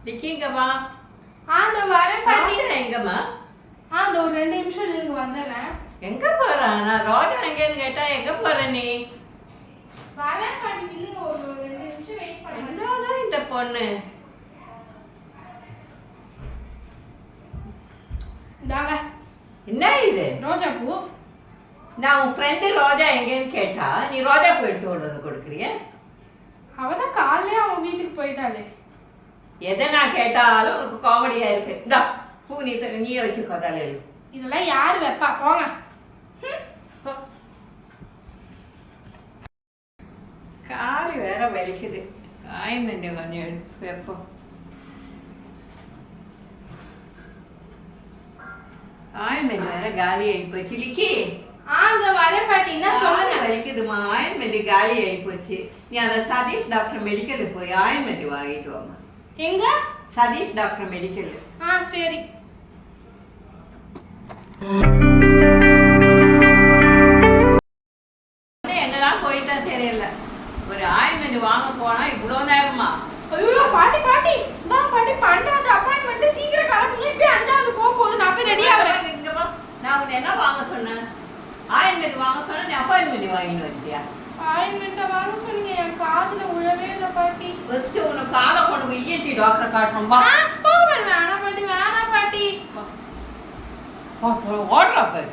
நிக்கீங்கம்மா. இதோ வரேன் பாட்டி. எங்கம்மா? இதோ ஒரு 2 நிமிஷம் நீங்க வந்துடுறேன். எங்க போற? நான் ரோஜா எங்கேன்னு கேட்டா எங்க போற நீ? வரேன் பாட்டி, இல்லைங்க ஒரு 2 நிமிஷம் வெயிட் பண்ணுங்க. என்னடா இந்த பொண்ணு? இந்தாங்க. என்ன இது? ரோஜா பூ. நான் உன் ஃப்ரெண்டு ரோஜா எங்கேன்னு கேட்டா நீ ரோஜா பூ எடுத்து கொண்டு வந்து கொடுக்குறிய? அவதான் காலையிலே அவன் வீட்டுக்கு போயிட்டாளே. எதை நான் கேட்டாலும் உனக்கு காமெடியா இருக்கு. இந்தா பூ நீயே வச்சுக்கோ தலையில. இதெல்லாம் யாரு வைப்பா? போங்க. காலு வேற வலிக்குது. ஆயிமெண்ட் கொஞ்சம் வைப்போம். ஆயிமெண்ட் வேற காலி ஆகி போச்சு. லிக்கி இதோ வரேன் பாட்டி. என்ன சொல்லுங்க. வலிக்குதுமா, ஆயின்மெண்ட் காலி ஆகி போச்சு. நீ அந்த சதீஷ் டாக்டர் மெடிக்கலுக்கு போய் ஆயின்மெண்ட் வாங்கிட்டு வாமா. எங்க? Satish doctor medical. சரி. எங்கதான் போயிட்டா தெரியல. ஒரு ஆயின்மெண்ட் வாங்க போனா இவ்வளவு நேரமா? ஐயோ பாட்டி பாட்டி, இதான் பாட்டி 12வது அப்பாயின்மெண்ட். சீக்கிரம் கிளம்புங்க. இப்ப 5வது போகுது. நான் போய் ரெடி ஆவறேன். நான் உன்னை என்ன வாங்க சொன்னேன்? ஆயின்மெண்ட் வாங்க சொன்னா நீ அப்பாயின்மெண்ட் வாங்கிட்டு வந்துட்டியா? ஆயின்மெண்ட் வாங்க சொன்னீங்க, என் காதுல உழவே இல்லை பாட்டி. ஃபர்ஸ்ட் உன்னை காலை கொண்டு போய் இஎன்டி டாக்டர் காட்டுறோம்பா. வேணாம் பாட்டி, வேணாம் பாட்டி. ஓடுறா பாரு.